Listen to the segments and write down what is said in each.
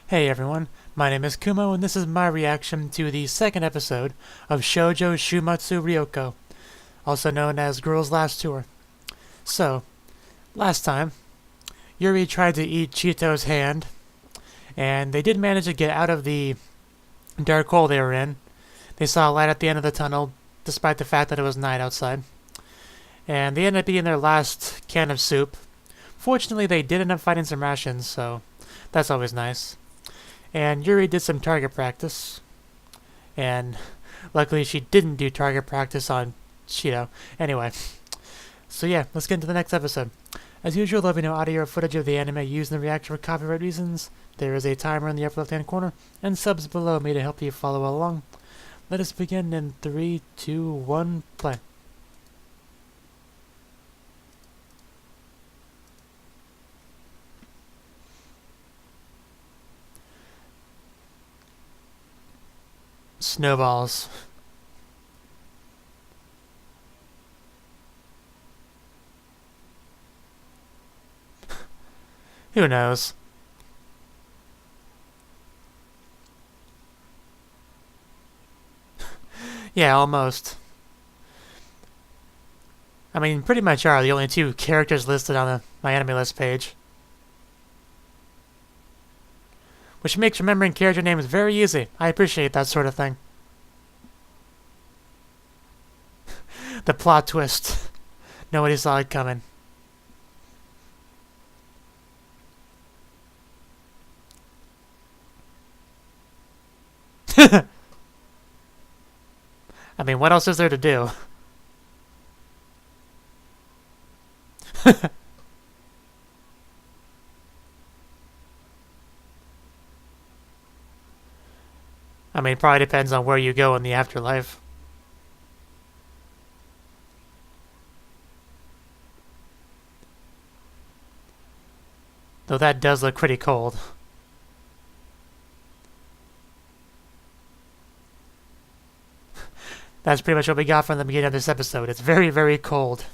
Hey everyone, my name is Kumo and this is my reaction to the second episode of Shoujo Shuumatsu Ryokou, also known as Girl's Last Tour. So, last time, Yuri tried to eat Chito's hand, and they did manage to get out of the dark hole they were in. They saw a light at the end of the tunnel, despite the fact that it was night outside. And they ended up eating their last can of soup. Fortunately, they did end up finding some rations, so that's always nice. And Yuri did some target practice. And luckily she didn't do target practice on Chito. Anyway, so yeah, let's get into the next episode. As usual, there'll be no audio or footage of the anime used in the reaction for copyright reasons. There is a timer in the upper left-hand corner, and subs below me to help you follow along. Let us begin in 3, 2, 1, play. Snowballs. Who knows? Yeah, almost. I mean, pretty much are the only two characters listed on the MyAnimeLIst page. Which makes remembering character names very easy. I appreciate that sort of thing. The plot twist. Nobody saw it coming. I mean, what else is there to do? I mean, it probably depends on where you go in the afterlife. Though that does look pretty cold. That's pretty much what we got from the beginning of this episode. It's very, very cold.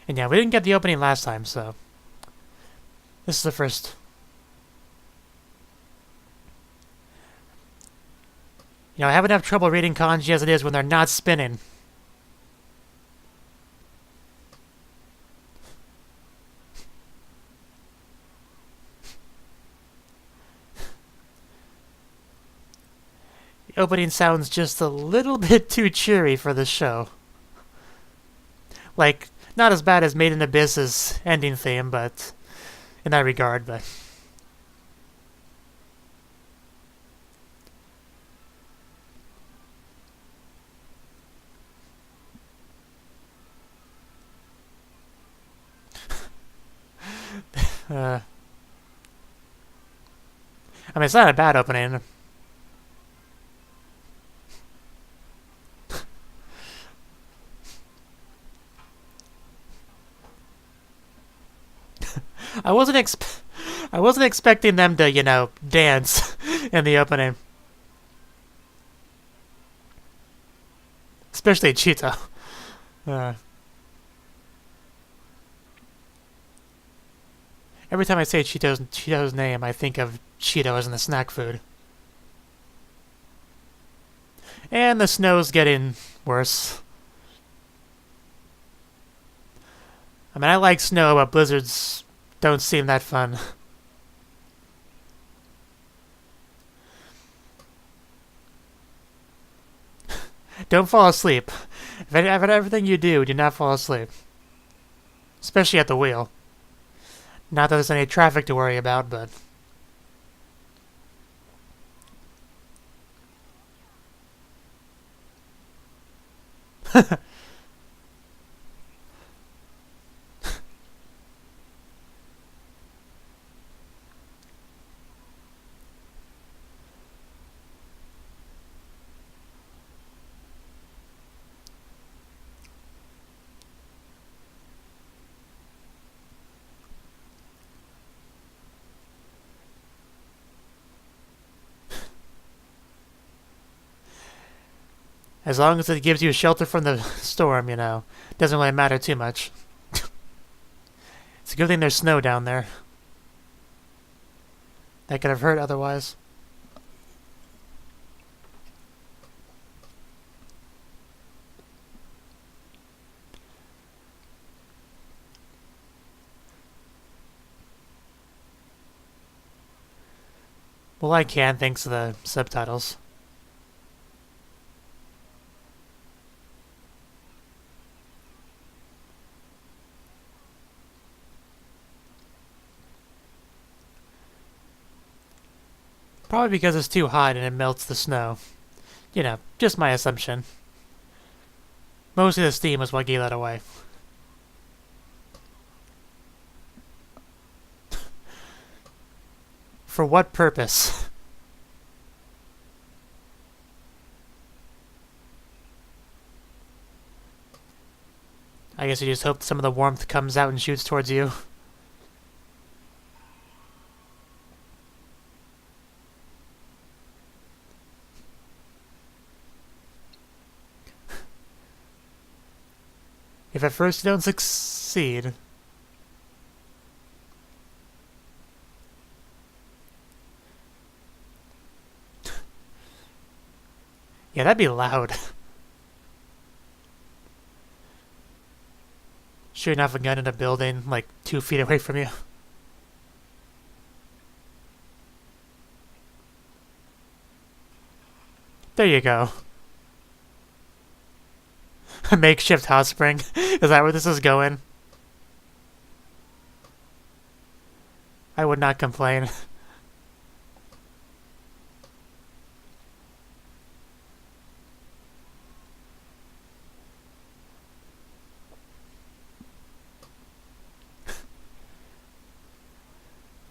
And yeah, we didn't get the opening last time, so this is the first. You know, I have enough trouble reading kanji as it is when they're not spinning. The opening sounds just a little bit too cheery for this show. Like, not as bad as Made in Abyss's ending theme, but in that regard, but I mean, it's not a bad opening. I wasn't expecting them to, you know, dance in the opening. Especially Chito. Every time I say Cheeto's name, I think of Cheetos and the snack food. And the snow's getting worse. I mean, I like snow, but blizzards don't seem that fun. Don't fall asleep. If everything you do, do not fall asleep. Especially at the wheel. Not that there's any traffic to worry about, but as long as it gives you shelter from the storm, you know, doesn't really matter too much. It's a good thing there's snow down there. That could have hurt otherwise. Well, I can thanks to the subtitles. Probably because it's too hot and it melts the snow. You know, just my assumption. Mostly the steam is what gave that away. For what purpose? I guess you just hope some of the warmth comes out and shoots towards you. If at first you don't succeed... Yeah, that'd be loud. Shooting off a gun in a building, like 2 feet away from you. There you go. A makeshift hot spring. Is that where this is going? I would not complain.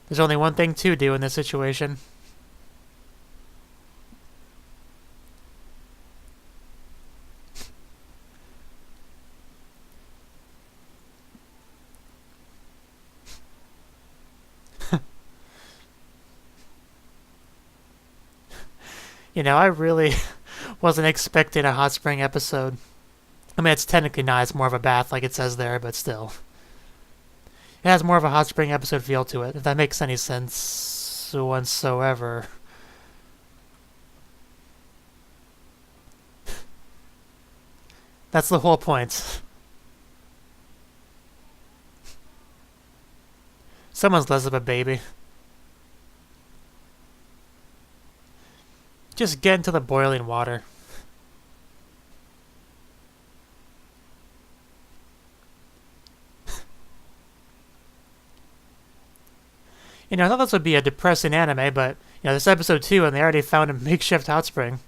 There's only one thing to do in this situation. You know, I really wasn't expecting a hot spring episode. I mean, it's technically not. It's more of a bath, like it says there, but still. It has more of a hot spring episode feel to it, if that makes any sense whatsoever. That's the whole point. Someone's less of a baby. Just get into the boiling water. You know, I thought this would be a depressing anime, but, you know, this episode 2 and they already found a makeshift hot spring.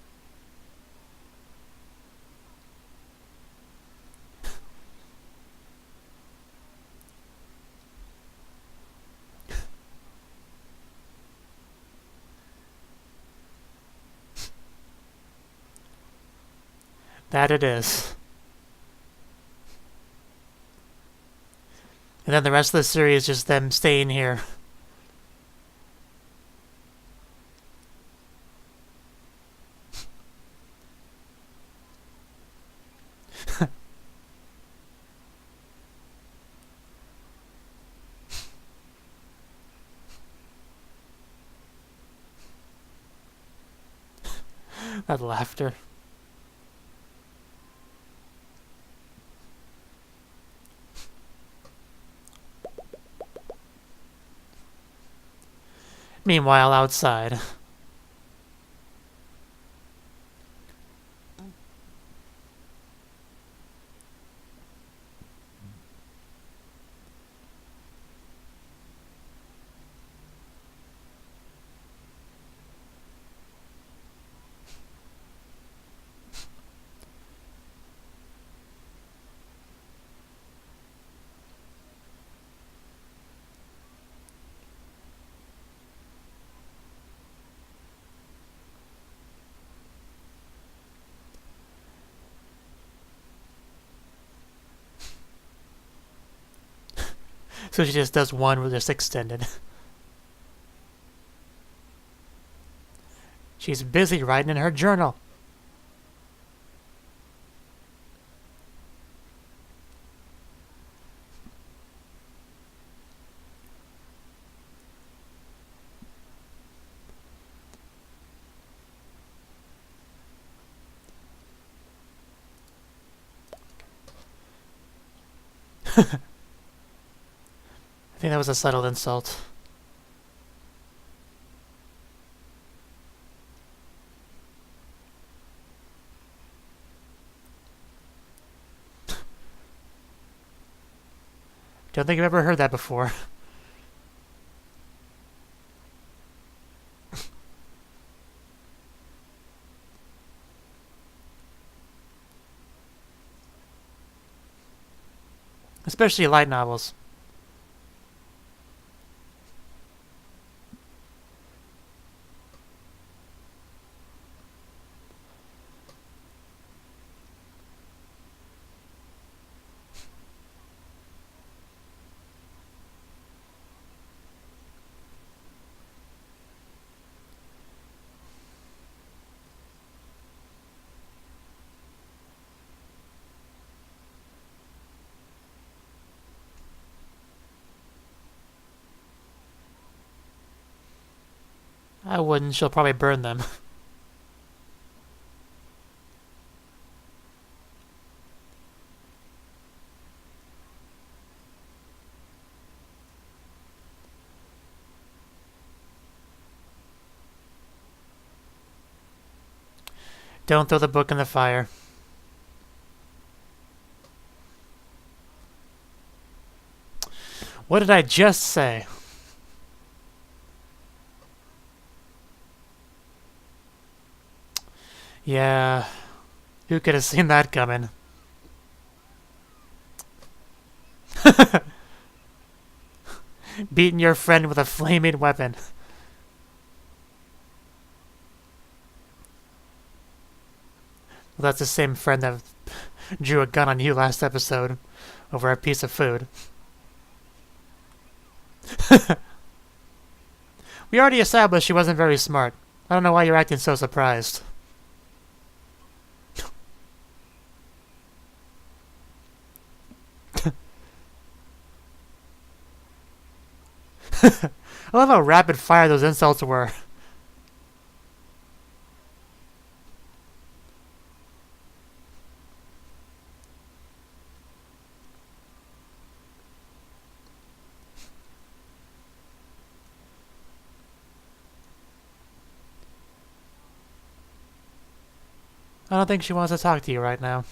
That it is. And then the rest of the series is just them staying here. That laughter. Meanwhile, outside. So she just does one with just extended. She's busy writing in her journal. I think that was a subtle insult. Don't think I've ever heard that before. Especially light novels. I wouldn't. She'll probably burn them. Don't throw the book in the fire. What did I just say? Yeah, who could have seen that coming? Beating your friend with a flaming weapon. Well, that's the same friend that drew a gun on you last episode over a piece of food. We already established she wasn't very smart. I don't know why you're acting so surprised. I love how rapid fire those insults were. I don't think she wants to talk to you right now.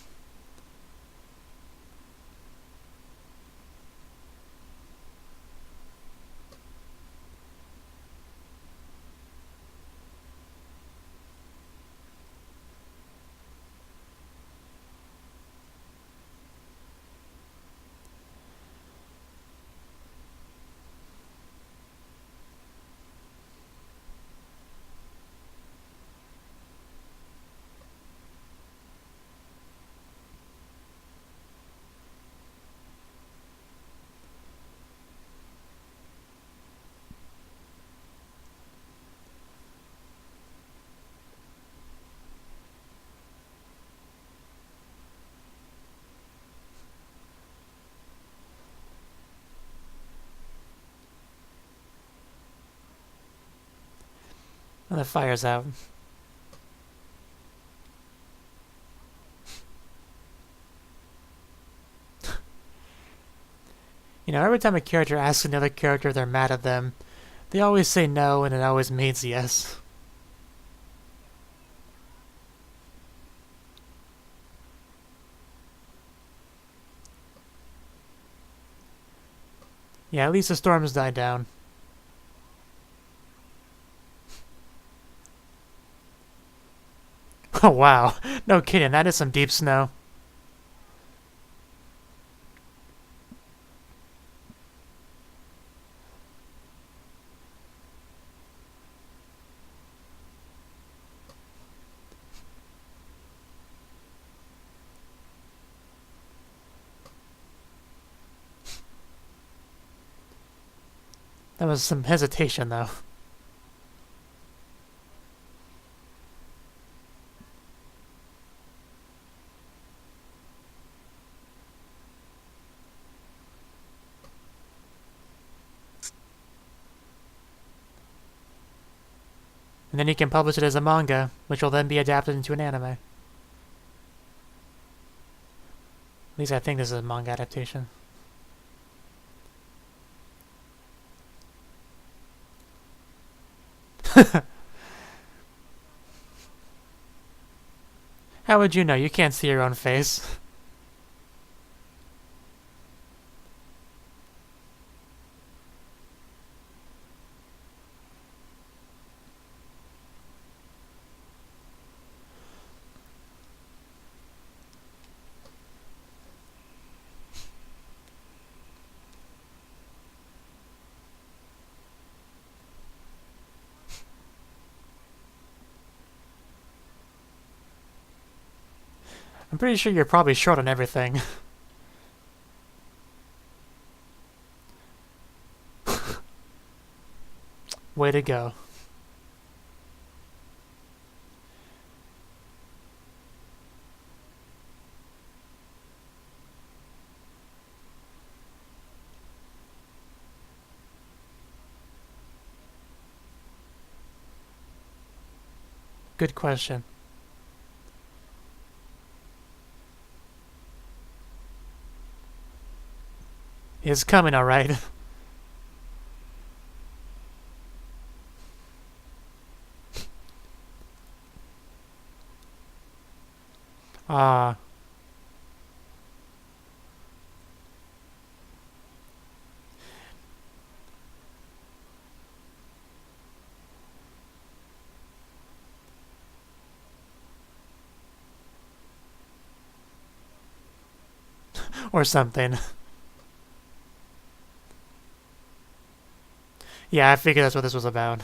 And the fire's out. You know, every time a character asks another character if they're mad at them, they always say no, and it always means yes. Yeah, at least the storm's died down. Oh wow, no kidding, that is some deep snow. That was some hesitation though. And then you can publish it as a manga, which will then be adapted into an anime. At least I think this is a manga adaptation. How would you know? You can't see your own face. I'm pretty sure you're probably short on everything. Way to go. Good question. It's coming, alright. Ah. Or something. Yeah, I figured that's what this was about.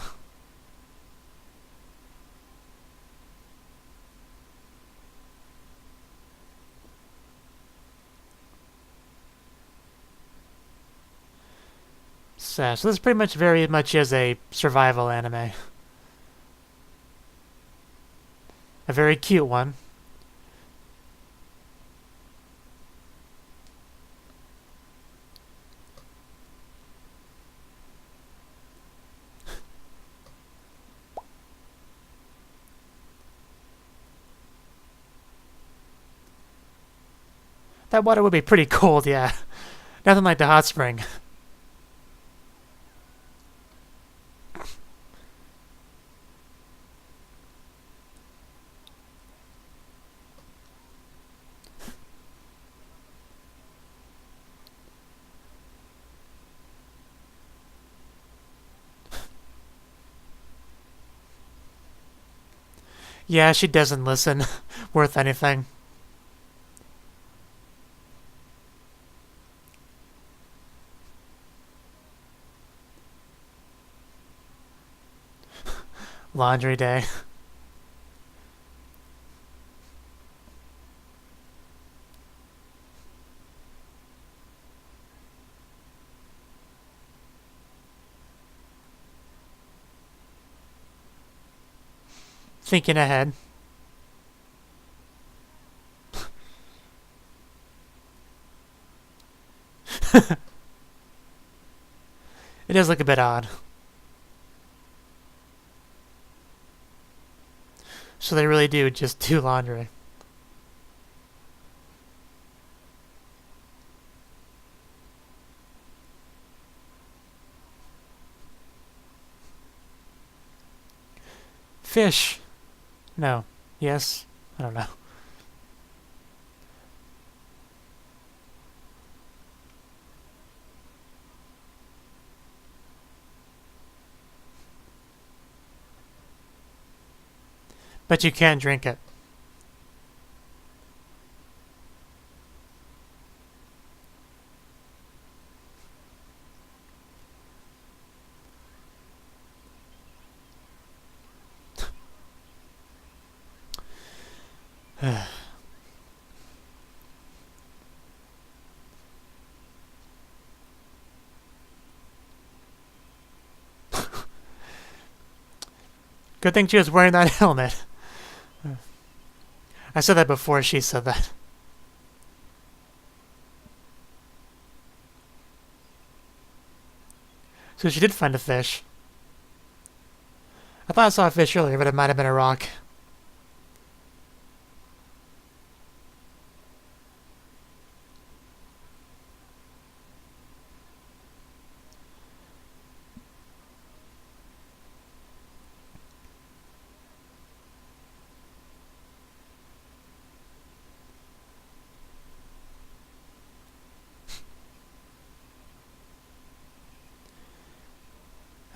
So this pretty much very much is a survival anime. A very cute one. That water would be pretty cold, yeah. Nothing like the hot spring. Yeah, she doesn't listen. Worth anything. Laundry day. Thinking ahead. It does look a bit odd. So they really do just do laundry. Fish. No. Yes. I don't know. But you can't drink it. Good thing she was wearing that helmet. I said that before she said that. So she did find a fish. I thought I saw a fish earlier, but it might have been a rock.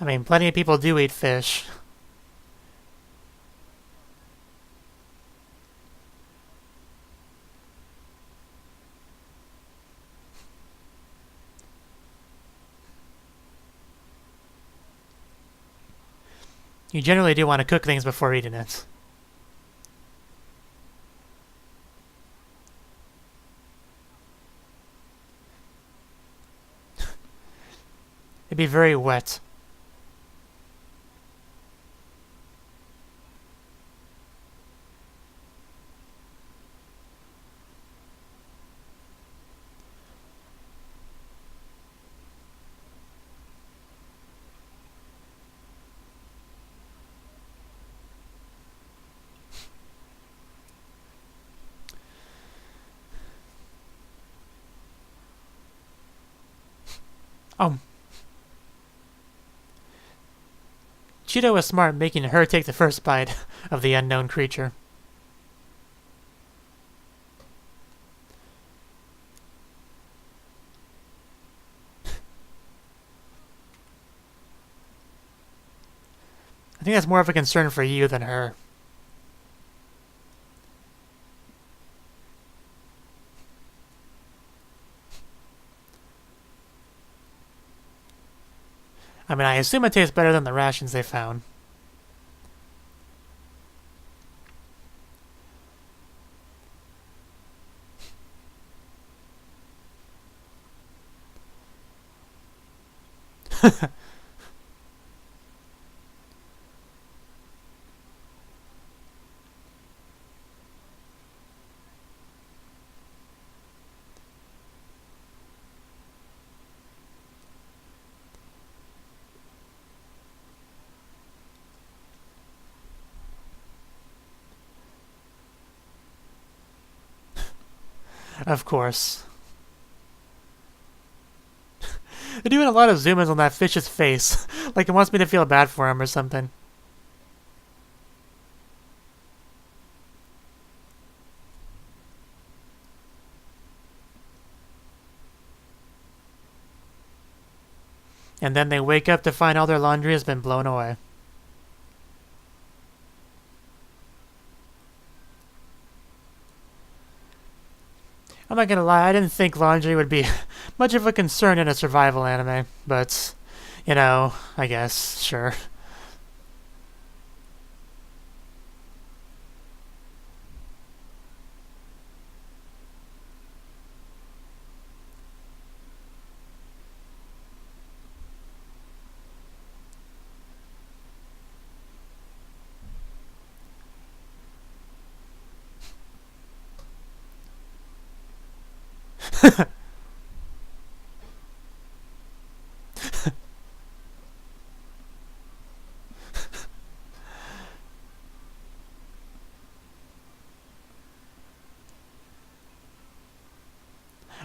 I mean, plenty of people do eat fish. You generally do want to cook things before eating it. It'd be very wet. Oh. Cheeto was smart making her take the first bite of the unknown creature. I think that's more of a concern for you than her. I mean, I assume it tastes better than the rations they found. Of course. They're doing a lot of zoom-ins on that fish's face, like it wants me to feel bad for him or something. And then they wake up to find all their laundry has been blown away. I'm not gonna lie, I didn't think laundry would be much of a concern in a survival anime, but, you know, I guess, sure.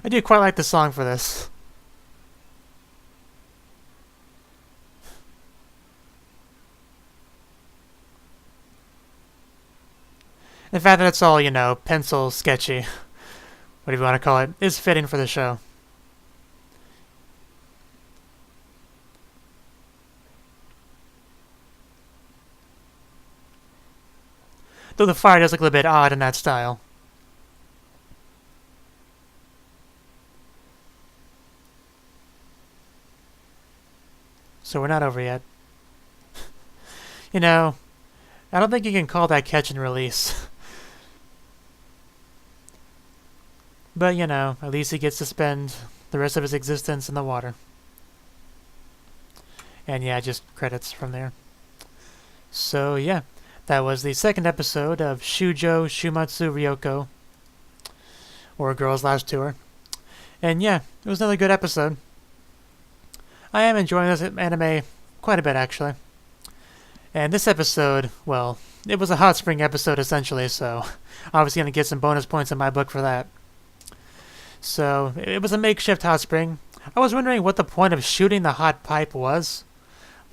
I do quite like the song for this. The fact that it's all, you know, pencil sketchy, whatever you want to call it, is fitting for the show. Though the fire does look a little bit odd in that style. So we're not over yet. You know, I don't think you can call that catch and release. But, you know, at least he gets to spend the rest of his existence in the water. And yeah, just credits from there. So yeah, that was the second episode of Shoujo Shuumatsu Ryokou, or Girls Last Tour. And yeah, it was another good episode. I am enjoying this anime quite a bit, actually. And this episode, well, it was a hot spring episode, essentially, so obviously going to get some bonus points in my book for that. So, it was a makeshift hot spring. I was wondering what the point of shooting the hot pipe was.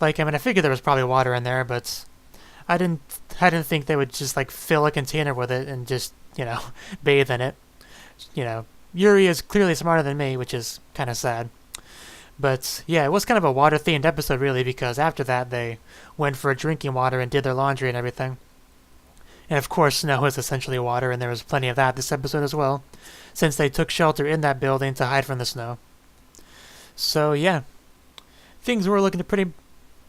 Like, I mean, I figured there was probably water in there, but I didn't think they would just, like, fill a container with it and just, you know, bathe in it. You know, Yuri is clearly smarter than me, which is kind of sad. But yeah, it was kind of a water-themed episode really, because after that they went for drinking water and did their laundry and everything. And of course, snow is essentially water, and there was plenty of that this episode as well, since they took shelter in that building to hide from the snow. So yeah, things were looking to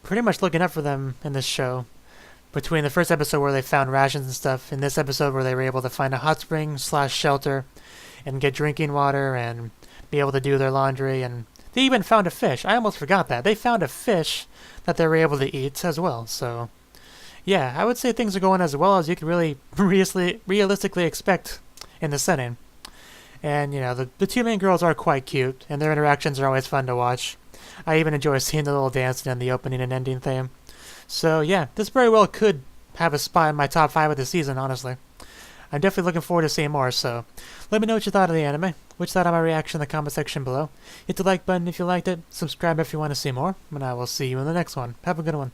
pretty much looking up for them in this show. Between the first episode where they found rations and stuff, and this episode where they were able to find a hot spring / shelter, and get drinking water and be able to do their laundry, and they even found a fish. I almost forgot that. They found a fish that they were able to eat as well. So yeah, I would say things are going as well as you could really realistically expect in the setting. And, you know, the two main girls are quite cute, and their interactions are always fun to watch. I even enjoy seeing the little dancing and the opening and ending theme. So, yeah, this very well could have a spot in my top 5 of the season, honestly. I'm definitely looking forward to seeing more, so let me know what you thought of the anime, what you thought of my reaction in the comment section below. Hit the like button if you liked it, subscribe if you want to see more, and I will see you in the next one. Have a good one.